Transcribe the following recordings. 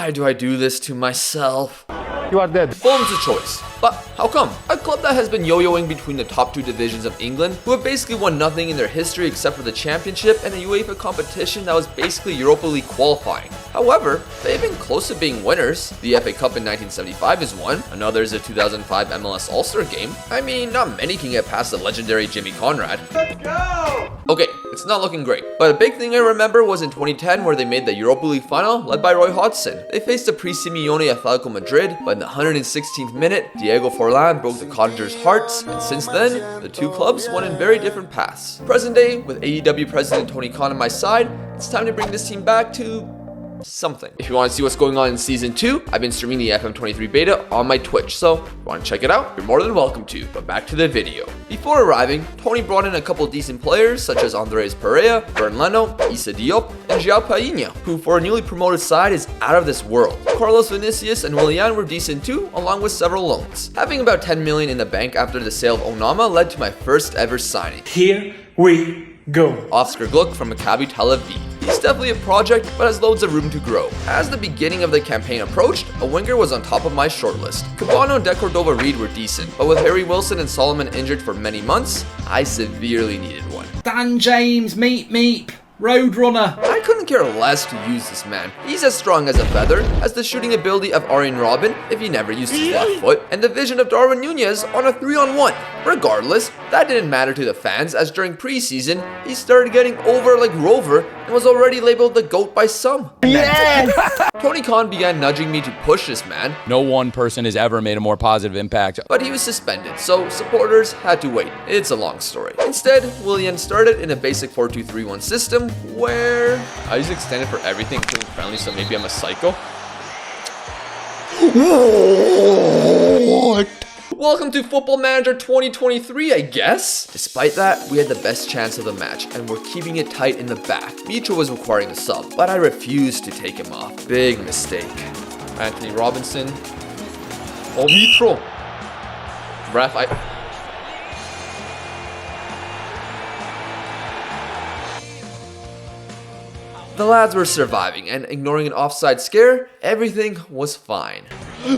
Why do I do this to myself? You are dead. Fulham's a choice. But how come? A club that has been yo-yoing between the top two divisions of England, who have basically won nothing in their history except for the Championship and a UEFA competition that was basically Europa League qualifying. However, they've been close to being winners. The FA Cup in 1975 is one. Another is the 2005 MLS All-Star Game. I mean, not many can get past the legendary Jimmy Conrad. Let's go! Okay, it's not looking great. But a big thing I remember was in 2010 where they made the Europa League final led by Roy Hodgson. They faced the pre-Simeone Atletico Madrid, but in the 116th minute, Diego Forlan broke the cottagers' hearts, and since then, the two clubs went in very different paths. Present day, with AEW President Tony Khan on my side, it's time to bring this team back to something. If you want to see what's going on in Season 2, I've been streaming the FM23 beta on my Twitch, so if you want to check it out, you're more than welcome to. But back to the video. Before arriving, Tony brought in a couple decent players such as Andres Pereira, Bern Leno, Issa Diop, and João Painha, who for a newly promoted side is out of this world. Carlos Vinicius and Willian were decent too, along with several loans. Having about 10 million in the bank after the sale of Onama led to my first ever signing. Here we go. Oscar Gluck from Maccabi Tel Aviv. He's definitely a project, but has loads of room to grow. As the beginning of the campaign approached, a winger was on top of my shortlist. Cabano and De Cordova-Reid were decent, but with Harry Wilson and Solomon injured for many months, I severely needed one. Dan James, meep, Roadrunner. I couldn't care less to use this man. He's as strong as a feather, has the shooting ability of Arjen Robben if he never used his left foot, and the vision of Darwin Nunez on a 3-on-1. Regardless, that didn't matter to the fans, as during preseason, he started getting over like Rover and was already labeled the GOAT by some. Yes! Tony Khan began nudging me to push this man. No one person has ever made a more positive impact. But he was suspended, so supporters had to wait. It's a long story. Instead, Willian started in a basic 4-2-3-1 system where I use extended for everything, including friendly, so maybe I'm a psycho. What? Welcome to Football Manager 2023, I guess. Despite that, we had the best chance of the match, and we're keeping it tight in the back. Mich was requiring a sub, but I refused to take him off. Big mistake. Anthony Robinson. Oh, Mitro. Ref, The lads were surviving, and ignoring an offside scare, everything was fine.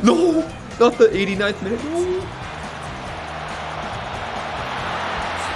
No, not the 89th minute. No.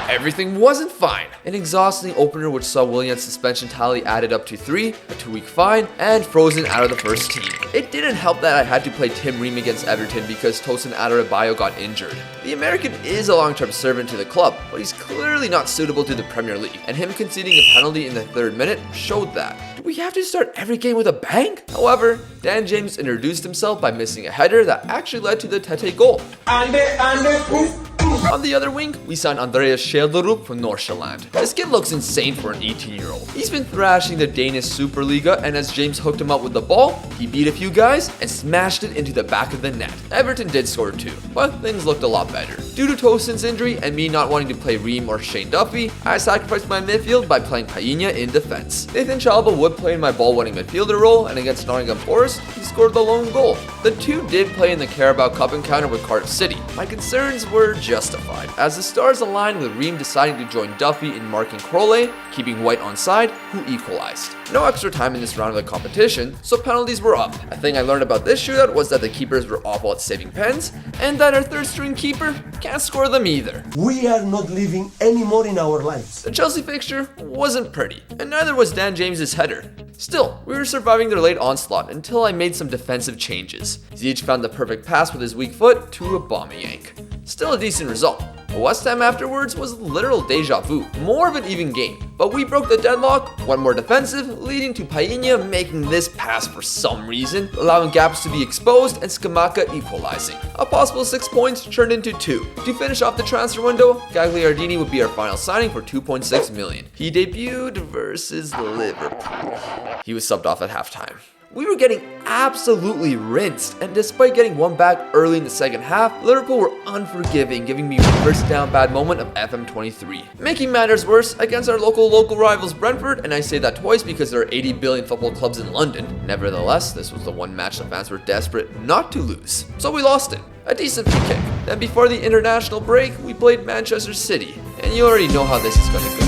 Everything wasn't fine. An exhausting opener which saw Willian's suspension tally added up to 3, a 2-week fine, and frozen out of the first team. It didn't help that I had to play Tim Ream against Everton because Tosin Adarabioyo got injured. The American is a long-term servant to the club, but he's clearly not suitable to the Premier League, and him conceding a penalty in the 3rd minute showed that. Do we have to start every game with a bang? However, Dan James introduced himself by missing a header that actually led to the Tete goal. On the other wing, we signed Andreas Schjelderup from Nordsjælland. This kid looks insane for an 18-year-old. He's been thrashing the Danish Superliga, and as James hooked him up with the ball, he beat a few guys and smashed it into the back of the net. Everton did score too, but things looked a lot better. Due to Tosin's injury and me not wanting to play Ream or Shane Duffy, I sacrificed my midfield by playing Painha in defense. Nathan Chalba would play in my ball-winning midfielder role, and against Nottingham Forest, he scored the lone goal. The two did play in the Carabao Cup encounter with Cardiff City. My concerns were justified, as the stars aligned with Ream deciding to join Duffy in marking Crowley, keeping White on side, who equalized. No extra time in this round of the competition, so penalties were up. A thing I learned about this shootout was that the keepers were awful at saving pens, and that our third-string keeper can't score them either. We are not living anymore in our lives. The Chelsea fixture wasn't pretty, and neither was Dan James's header. Still, we were surviving their late onslaught until I made some defensive changes. Ziyech found the perfect pass with his weak foot to Aubameyang. Still a decent result. West Ham afterwards was literal deja vu, more of an even game, but we broke the deadlock, went more defensive, leading to Painha making this pass for some reason, allowing gaps to be exposed and Scamacca equalizing. A possible 6 points turned into 2. To finish off the transfer window, Gagliardini would be our final signing for 2.6 million. He debuted versus Liverpool. He was subbed off at halftime. We were getting absolutely rinsed, and despite getting one back early in the second half, Liverpool were unforgiving, giving me my first down bad moment of FM23. Making matters worse, against our local rivals Brentford, and I say that twice because there are 80 billion football clubs in London. Nevertheless, this was the one match the fans were desperate not to lose, so we lost it. A decent free kick. Then before the international break, we played Manchester City, and you already know how this is going to go.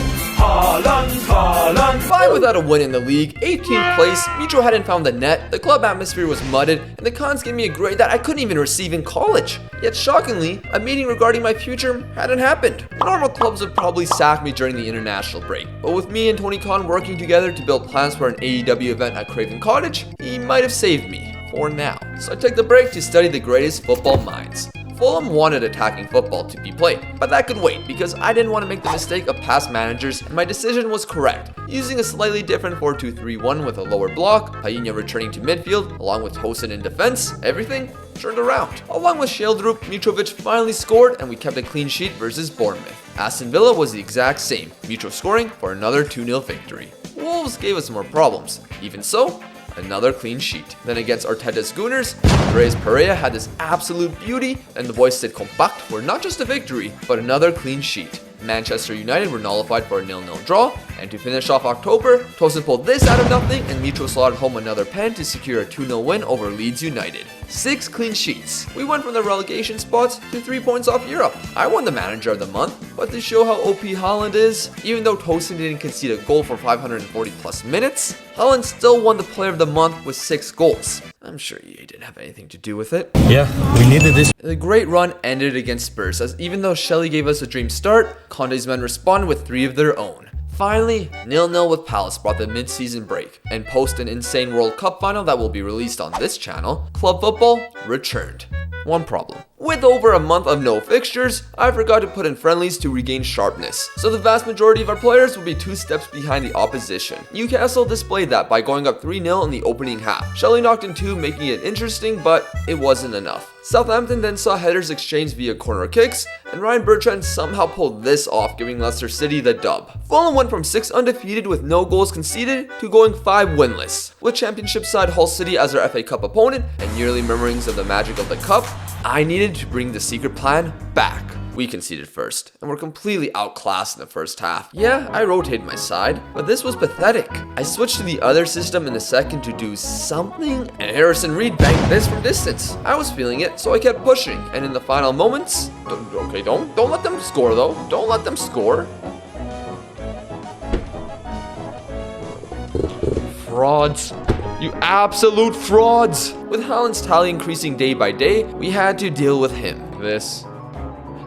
5 without a win in the league, 18th place, Mitro hadn't found the net, the club atmosphere was mudded, and the cons gave me a grade that I couldn't even receive in college. Yet shockingly, a meeting regarding my future hadn't happened. Normal clubs would probably sack me during the international break, but with me and Tony Khan working together to build plans for an AEW event at Craven Cottage, he might have saved me, for now. So I took the break to study the greatest football minds. Fulham wanted attacking football to be played, but that could wait because I didn't want to make the mistake of past managers, and my decision was correct. Using a slightly different 4-2-3-1 with a lower block, Painha returning to midfield, along with Tosin in defense, everything turned around. Along with Sheldrup, Mitrovic finally scored and we kept a clean sheet versus Bournemouth. Aston Villa was the exact same, Mitro scoring for another 2-0 victory. Wolves gave us more problems. Even so, another clean sheet. Then against Arteta's Gooners, Andreas Pereira had this absolute beauty, and the boys stayed compact for not just a victory, but another clean sheet. Manchester United were nullified for a 0-0 draw, and to finish off October, Tosin pulled this out of nothing and Mitro slotted home another pen to secure a 2-0 win over Leeds United. 6 clean sheets. We went from the relegation spots to 3 points off Europe. I won the manager of the month, but to show how OP Haaland is, even though Tosin didn't concede a goal for 540 plus minutes, Haaland still won the player of the month with 6 goals. I'm sure EA didn't have anything to do with it. Yeah, we needed this. The great run ended against Spurs, as even though Shelley gave us a dream start, Conte's men responded with 3 of their own. Finally, 0-0 with Palace brought the mid-season break, and post an insane World Cup final that will be released on this channel, club football returned. One problem. With over a month of no fixtures, I forgot to put in friendlies to regain sharpness, so the vast majority of our players will be 2 steps behind the opposition. Newcastle displayed that by going up 3-0 in the opening half. Shelley knocked in 2, making it interesting, but it wasn't enough. Southampton then saw headers exchanged via corner kicks, and Ryan Bertrand somehow pulled this off, giving Leicester City the dub. Fulham went from 6 undefeated with no goals conceded to going 5 winless. With championship side Hull City as their FA Cup opponent and yearly murmurings of the magic of the cup, I needed to bring the secret plan back. We conceded first, and were completely outclassed in the first half. Yeah, I rotated my side, but this was pathetic. I switched to the other system in the second to do something, and Harrison Reed banked this from distance. I was feeling it, so I kept pushing, and in the final moments... Don't let them score though. Don't let them score. Frauds. You absolute frauds! With Haaland's tally increasing day by day, we had to deal with him.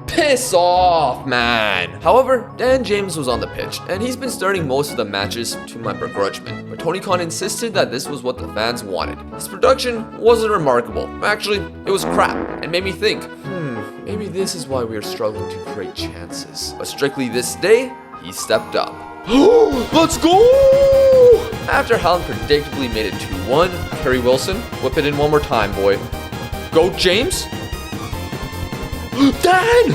Piss off, man! However, Dan James was on the pitch, and he's been starting most of the matches to my begrudgment. But Tony Khan insisted that this was what the fans wanted. His production wasn't remarkable. Actually, it was crap, and made me think, maybe this is why we are struggling to create chances. But strictly this day, he stepped up. Let's go! After Haaland predictably made it 2-1, Harry Wilson, whip it in one more time, boy. Go, James! Dan!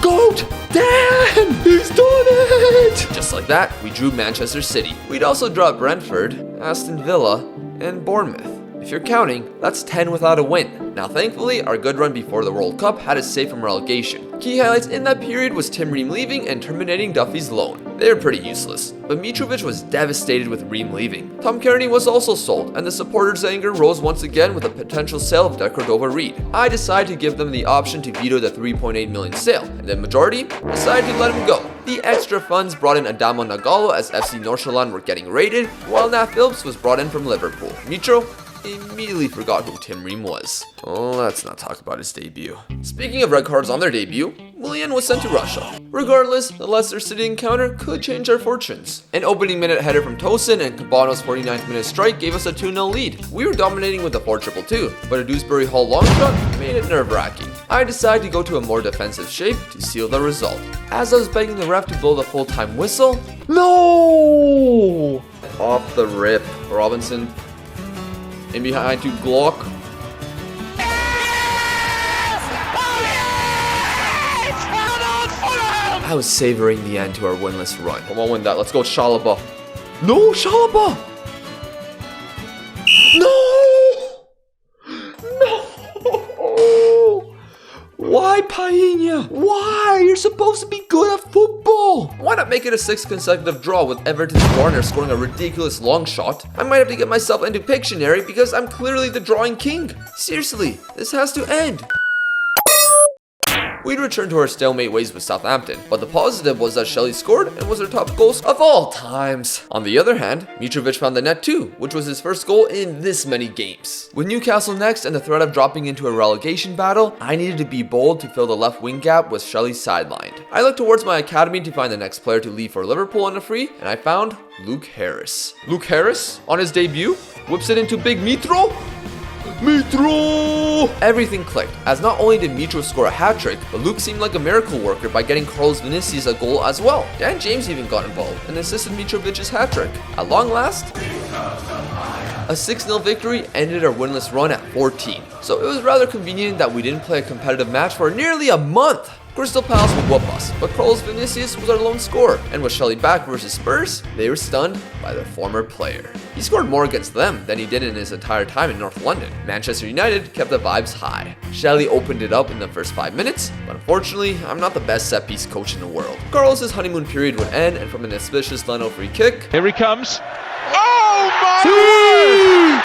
Goat! Dan! He's done it! Just like that, we drew Manchester City. We'd also draw Brentford, Aston Villa, and Bournemouth. If you're counting, that's 10 without a win. Now thankfully, our good run before the World Cup had us safe from relegation. Key highlights in that period was Tim Ream leaving and terminating Duffy's loan. They were pretty useless, but Mitrovic was devastated with Ream leaving. Tom Kearney was also sold, and the supporters' anger rose once again with a potential sale of Decordova-Reid. I decided to give them the option to veto the 3.8 million sale, and the majority decided to let him go. The extra funds brought in Adamo Nagalo as FC Nordsjælland were getting raided, while Nat Phillips was brought in from Liverpool. Mitro immediately forgot who Tim Ream was. Let's not talk about his debut. Speaking of red cards on their debut, Willian was sent to Russia. Regardless, the Leicester City encounter could change our fortunes. An opening minute header from Tosin and Cabano's 49th minute strike gave us a 2-0 lead. We were dominating with a 4-2-2, but a Dewsbury Hall long shot made it nerve-wracking. I decided to go to a more defensive shape to seal the result. As I was begging the ref to blow the full-time whistle, no! Off the rip, Robinson. In behind to Glock. I was savoring the end to our winless run. Come on, win that. Let's go, Shalaba. No, Shalaba! No! No! Why, Painha? Why? You're supposed to be good at football. Why not make it a 6th consecutive draw with Everton's Garner scoring a ridiculous long shot? I might have to get myself into Pictionary because I'm clearly the drawing king. Seriously, this has to end. we'd return to our stalemate ways with Southampton, but the positive was that Shelley scored and was our top goal of all times. On the other hand, Mitrovic found the net too, which was his first goal in this many games. With Newcastle next and the threat of dropping into a relegation battle, I needed to be bold to fill the left wing gap with Shelley sidelined. I looked towards my academy to find the next player to leave for Liverpool on a free, and I found Luke Harris. Luke Harris, on his debut, whips it into Big Mitro. Mitro! Everything clicked, as not only did Mitro score a hat-trick, but Luke seemed like a miracle worker by getting Carlos Vinicius a goal as well. Dan James even got involved and assisted Mitrovic's hat-trick. At long last, a 6-0 victory ended our winless run at 14, so it was rather convenient that we didn't play a competitive match for nearly a month. Crystal Palace would whoop us, but Carlos Vinicius was our lone scorer, and with Shelley back versus Spurs, they were stunned by their former player. He scored more against them than he did in his entire time in North London. Manchester United kept the vibes high. Shelley opened it up in the first 5 minutes, but unfortunately, I'm not the best set-piece coach in the world. Carlos's honeymoon period would end, and from an auspicious Leno free kick, here he comes.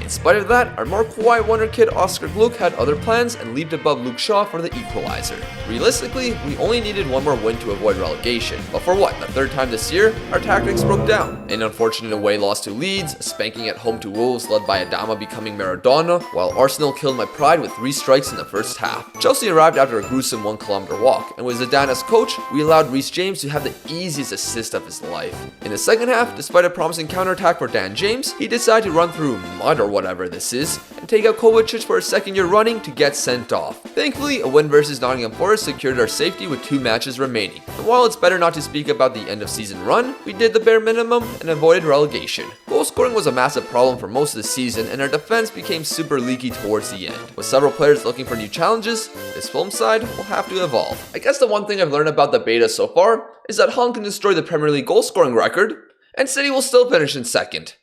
In spite of that, our more quiet wonder kid Oscar Gluck had other plans and leaped above Luke Shaw for the equalizer. Realistically, we only needed one more win to avoid relegation, but for what, the third time this year, our tactics broke down. An unfortunate away loss to Leeds, a spanking at home to Wolves led by Adama becoming Maradona, while Arsenal killed my pride with 3 strikes in the first half. Chelsea arrived after a gruesome 1-kilometer walk, and with Zidane as coach, we allowed Reece James to have the easiest assist of his life. In the second half, despite a promising counterattack for Dan James, he decided to run through mud or whatever this is, and take out Kovacic for a second year running to get sent off. Thankfully, a win versus Nottingham Forest secured our safety with 2 matches remaining. And while it's better not to speak about the end of season run, we did the bare minimum and avoided relegation. Goal scoring was a massive problem for most of the season, and our defense became super leaky towards the end. With several players looking for new challenges, this Fulham side will have to evolve. I guess the one thing I've learned about the beta so far is that Haaland can destroy the Premier League goal scoring record, and City will still finish in second.